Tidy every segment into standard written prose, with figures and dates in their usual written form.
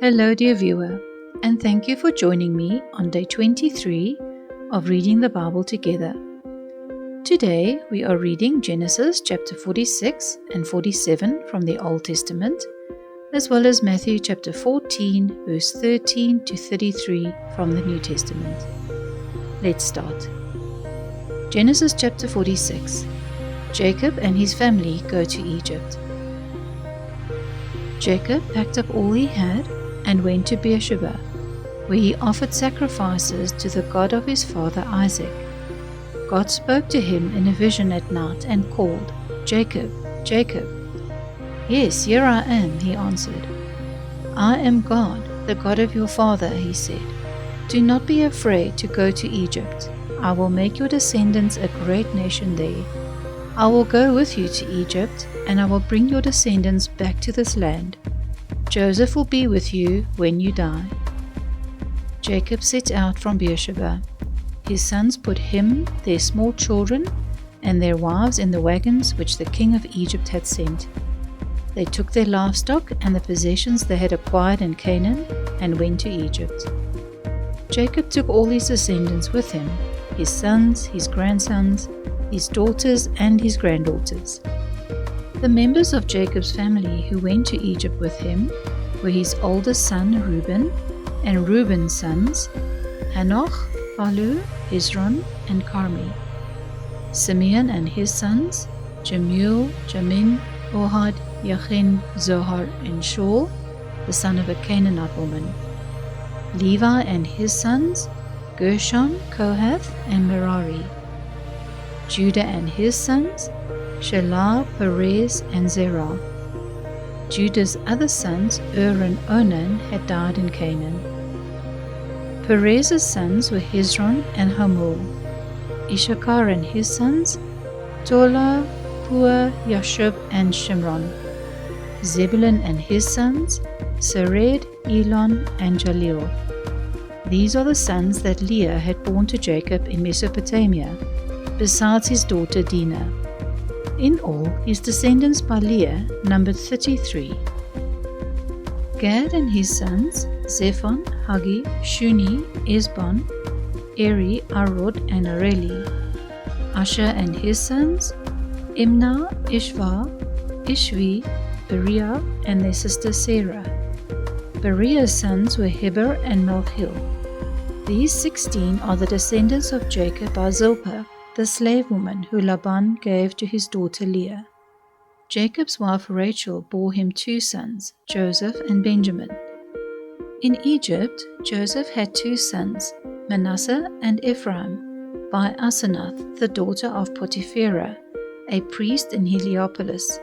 Hello, dear viewer, and thank you for joining me on day 23 of reading the Bible together. Today we are reading Genesis chapter 46 and 47 from the Old Testament, as well as Matthew chapter 14 verse 13 to 33 from the New Testament. Let's start. Genesis chapter 46. Jacob and his family go to Egypt. Jacob packed up all he had and went to Beersheba, where he offered sacrifices to the God of his father Isaac. God spoke to him in a vision at night and called, "Jacob, Jacob." "Yes, here I am," he answered. "I am God, the God of your father," he said. "Do not be afraid to go to Egypt. I will make your descendants a great nation there. I will go with you to Egypt, and I will bring your descendants back to this land. Joseph will be with you when you die." Jacob set out from Beersheba. His sons put him, their small children, and their wives in the wagons which the king of Egypt had sent. They took their livestock and the possessions they had acquired in Canaan and went to Egypt. Jacob took all his descendants with him, his sons, his grandsons, his daughters, and his granddaughters. The members of Jacob's family who went to Egypt with him were his oldest son Reuben, and Reuben's sons Hanoch, Palu, Hezron, and Carmi. Simeon and his sons Jemuel, Jamin, Ohad, Yachin, Zohar, and Shaul, the son of a Canaanite woman. Levi and his sons Gershon, Kohath, and Merari. Judah and his sons Shelah, Perez, and Zerah. Judah's other sons, and Onan, had died in Canaan. Perez's sons were Hezron and Hamul. Issachar and his sons, Tola, Pua, Yashub, and Shimron. Zebulun and his sons, Sered, Elon, and Jalil. These are the sons that Leah had borne to Jacob in Mesopotamia, besides his daughter Dinah. In all, his descendants by Leah numbered 33. Gad and his sons, Zephon, Hagi, Shuni, Esbon, Eri, Arod, and Areli. Asher and his sons, Imnah, Ishva, Ishvi, Beriah, and their sister Sarah. Beriah's sons were Heber and Malchil. These 16 are the descendants of Jacob by Zilpah, the slave woman who Laban gave to his daughter Leah. Jacob's wife Rachel bore him 2 sons, Joseph and Benjamin. In Egypt, Joseph had 2 sons, Manasseh and Ephraim, by Asenath, the daughter of Potipherah, a priest in Heliopolis.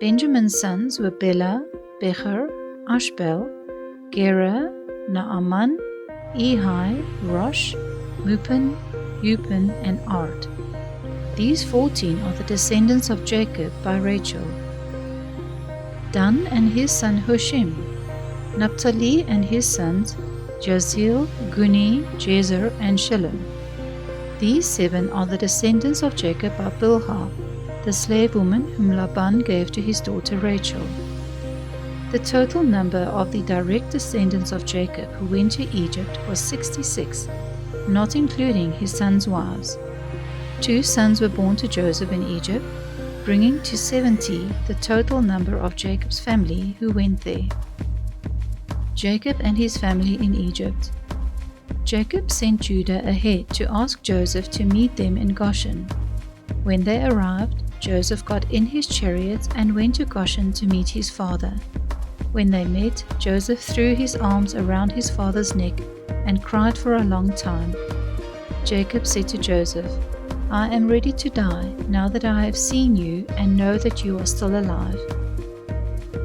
Benjamin's sons were Bela, Becher, Ashbel, Gera, Naaman, Ehi, Rosh, Mupin, Upin, and Ard. These 14 are the descendants of Jacob by Rachel. Dan and his son Hushim. Naphtali and his sons Jazil, Guni, Jezer, and Shillem. These 7 are the descendants of Jacob by Bilhah, the slave woman whom Laban gave to his daughter Rachel. The total number of the direct descendants of Jacob who went to Egypt was 66, not including his sons' wives. 2 sons were born to Joseph in Egypt, bringing to 70 the total number of Jacob's family who went there. Jacob and his family in Egypt. Jacob sent Judah ahead to ask Joseph to meet them in Goshen. When they arrived, Joseph got in his chariot and went to Goshen to meet his father. When they met, Joseph threw his arms around his father's neck and cried for a long time. Jacob said to Joseph, "I am ready to die now that I have seen you and know that you are still alive."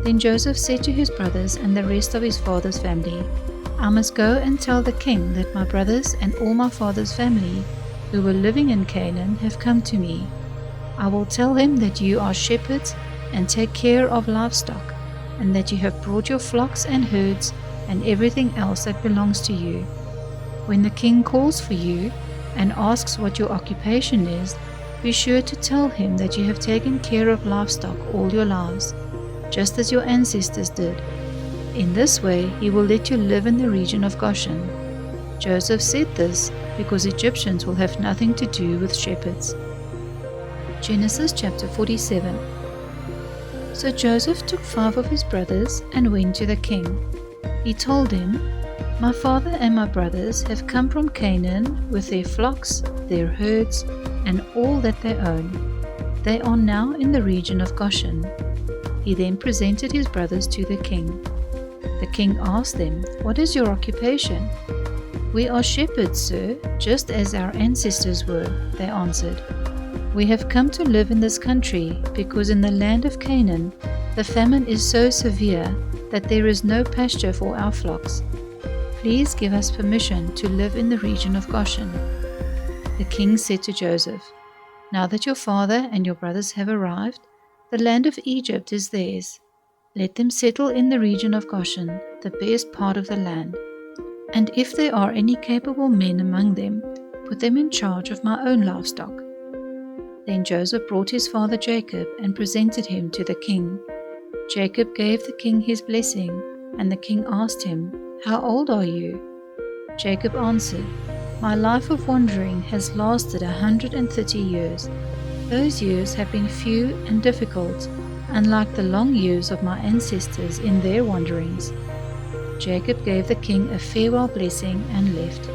Then Joseph said to his brothers and the rest of his father's family, "I must go and tell the king that my brothers and all my father's family who were living in Canaan have come to me. I will tell him that you are shepherds and take care of livestock, and that you have brought your flocks and herds and everything else that belongs to you. When the king calls for you and asks what your occupation is, be sure to tell him that you have taken care of livestock all your lives, just as your ancestors did. In this way he will let you live in the region of Goshen. Joseph said this because Egyptians will have nothing to do with shepherds. Genesis chapter 47. So Joseph took 5 of his brothers and went to the king. He told him, "My father and my brothers have come from Canaan with their flocks, their herds, and all that they own. They are now in the region of Goshen." He then presented his brothers to the king. The king asked them, "What is your occupation?" "We are shepherds, sir, just as our ancestors were," they answered. "We have come to live in this country because in the land of Canaan the famine is so severe that there is no pasture for our flocks. Please give us permission to live in the region of Goshen." The king said to Joseph, "Now that your father and your brothers have arrived, the land of Egypt is theirs. Let them settle in the region of Goshen, the best part of the land. And if there are any capable men among them, put them in charge of my own livestock." Then Joseph brought his father Jacob and presented him to the king. Jacob gave the king his blessing, and the king asked him, "How old are you?" Jacob answered, "My life of wandering has lasted 130 years. Those years have been few and difficult, unlike the long years of my ancestors in their wanderings." Jacob gave the king a farewell blessing and left.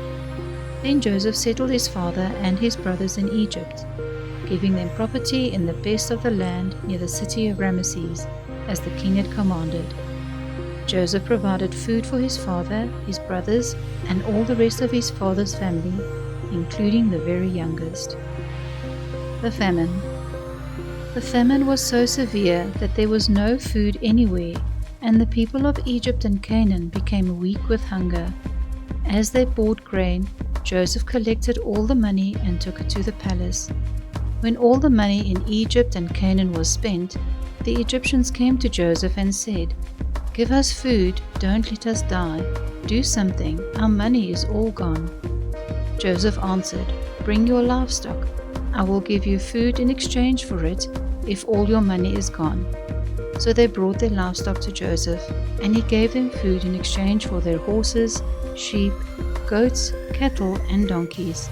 Then Joseph settled his father and his brothers in Egypt, giving them property in the best of the land near the city of Ramesses, as the king had commanded. Joseph provided food for his father, his brothers, and all the rest of his father's family, including the very youngest. The famine. The famine was so severe that there was no food anywhere, and the people of Egypt and Canaan became weak with hunger. As they bought grain, Joseph collected all the money and took it to the palace. When all the money in Egypt and Canaan was spent, the Egyptians came to Joseph and said, "Give us food, don't let us die. Do something, our money is all gone." Joseph answered, "Bring your livestock. I will give you food in exchange for it if all your money is gone." So they brought their livestock to Joseph, and he gave them food in exchange for their horses, sheep, goats, cattle, and donkeys.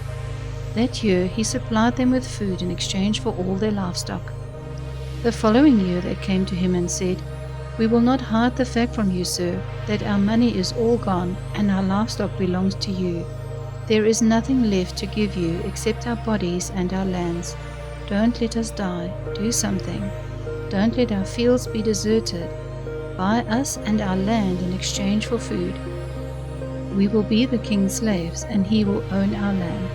That year he supplied them with food in exchange for all their livestock. The following year they came to him and said, "We will not hide the fact from you, sir, that our money is all gone and our livestock belongs to you. There is nothing left to give you except our bodies and our lands. Don't let us die. Do something. Don't let our fields be deserted. Buy us and our land in exchange for food. We will be the king's slaves, and he will own our land.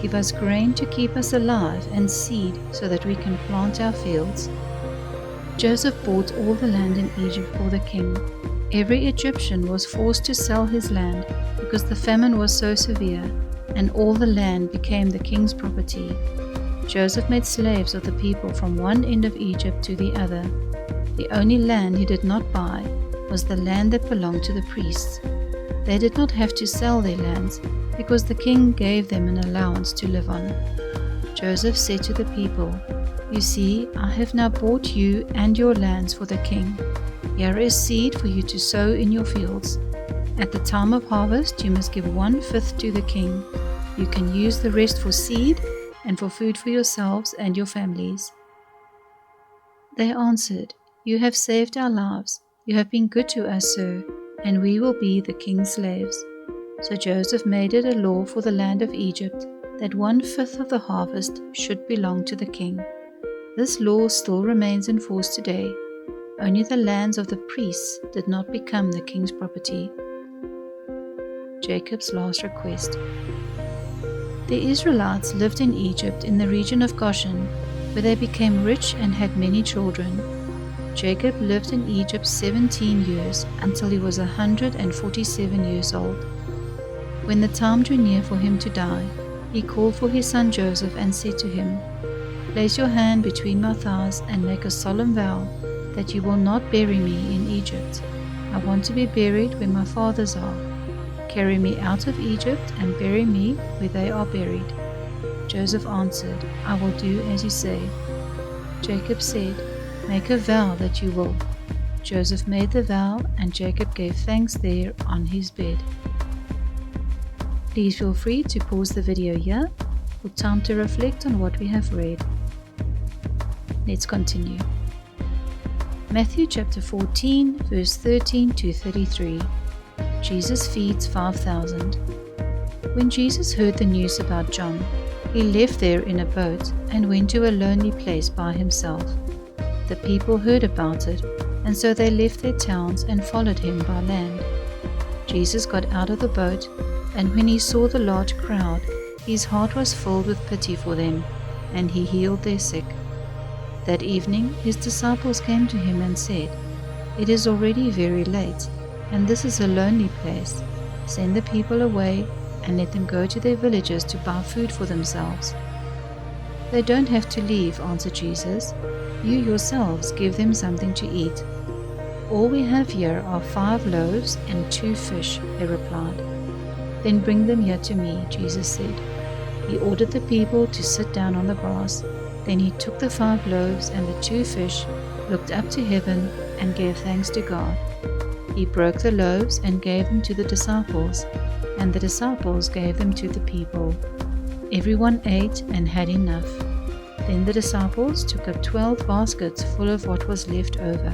Give us grain to keep us alive and seed so that we can plant our fields." Joseph bought all the land in Egypt for the king. Every Egyptian was forced to sell his land because the famine was so severe, and all the land became the king's property. Joseph made slaves of the people from one end of Egypt to the other. The only land he did not buy was the land that belonged to the priests. They did not have to sell their lands because the king gave them an allowance to live on. Joseph said to the people, "You see, I have now bought you and your lands for the king. Here is seed for you to sow in your fields. At the time of harvest you must give 1/5 to the king. You can use the rest for seed and for food for yourselves and your families." They answered, "You have saved our lives. You have been good to us, sir, and we will be the king's slaves." So Joseph made it a law for the land of Egypt that 1/5 of the harvest should belong to the king. This law still remains in force today. Only the lands of the priests did not become the king's property. Jacob's last request. The Israelites lived in Egypt in the region of Goshen, where they became rich and had many children. Jacob lived in Egypt 17 years until he was 147 years old. When the time drew near for him to die, he called for his son Joseph and said to him, "Place your hand between my thighs and make a solemn vow that you will not bury me in Egypt. I want to be buried where my fathers are. Carry me out of Egypt and bury me where they are buried." Joseph answered, "I will do as you say." Jacob said, "Make a vow that you will." Joseph made the vow, and Jacob gave thanks there on his bed. Please feel free to pause the video here for time to reflect on what we have read. Let's continue. Matthew chapter 14, verse 13 to 33. Jesus feeds 5,000. When Jesus heard the news about John, he left there in a boat and went to a lonely place by himself. The people heard about it, and so they left their towns and followed him by land. Jesus got out of the boat, and when he saw the large crowd, his heart was filled with pity for them, and he healed their sick. That evening his disciples came to him and said, "It is already very late, and this is a lonely place. Send the people away and let them go to their villages to buy food for themselves." "They don't have to leave," answered Jesus. "You yourselves give them something to eat." "All we have here are 5 loaves and 2 fish," they replied. "Then bring them here to me," Jesus said. He ordered the people to sit down on the grass. Then he took the 5 loaves and the 2 fish, looked up to heaven, and gave thanks to God. He broke the loaves and gave them to the disciples, and the disciples gave them to the people. Everyone ate and had enough. Then the disciples took up 12 baskets full of what was left over.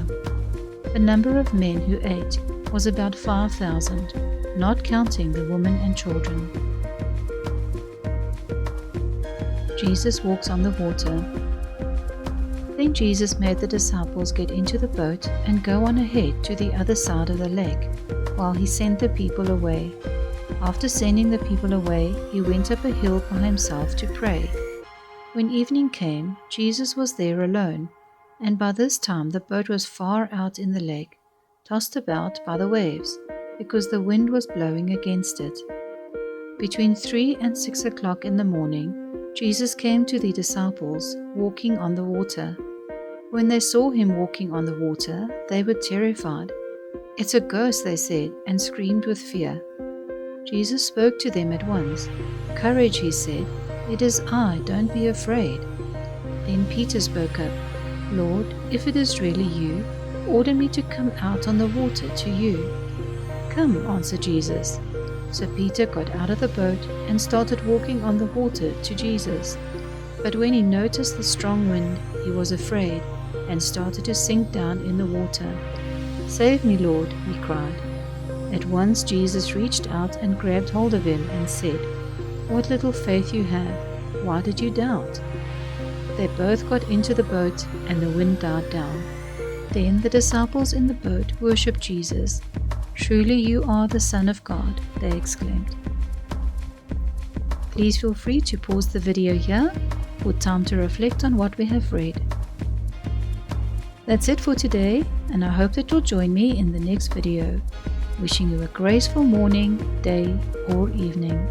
The number of men who ate was about 5,000, not counting the women and children. Jesus walks on the water. Then Jesus made the disciples get into the boat and go on ahead to the other side of the lake, while he sent the people away. After sending the people away, he went up a hill by himself to pray. When evening came, Jesus was there alone, and by this time the boat was far out in the lake, tossed about by the waves, because the wind was blowing against it. Between 3 and 6 o'clock in the morning, Jesus came to the disciples, walking on the water. When they saw him walking on the water, they were terrified. "It's a ghost," they said, and screamed with fear. Jesus spoke to them at once. "Courage," he said. "It is I, don't be afraid." Then Peter spoke up. "Lord, if it is really you, order me to come out on the water to you." "Come," answered Jesus. So Peter got out of the boat and started walking on the water to Jesus. But when he noticed the strong wind, he was afraid and started to sink down in the water. "Save me, Lord," he cried. At once Jesus reached out and grabbed hold of him and said, "What little faith you have! Why did you doubt?" They both got into the boat, and the wind died down. Then the disciples in the boat worshipped Jesus. "Truly you are the Son of God," they exclaimed. Please feel free to pause the video here for time to reflect on what we have read. That's it for today, and I hope that you'll join me in the next video. Wishing you a graceful morning, day, or evening.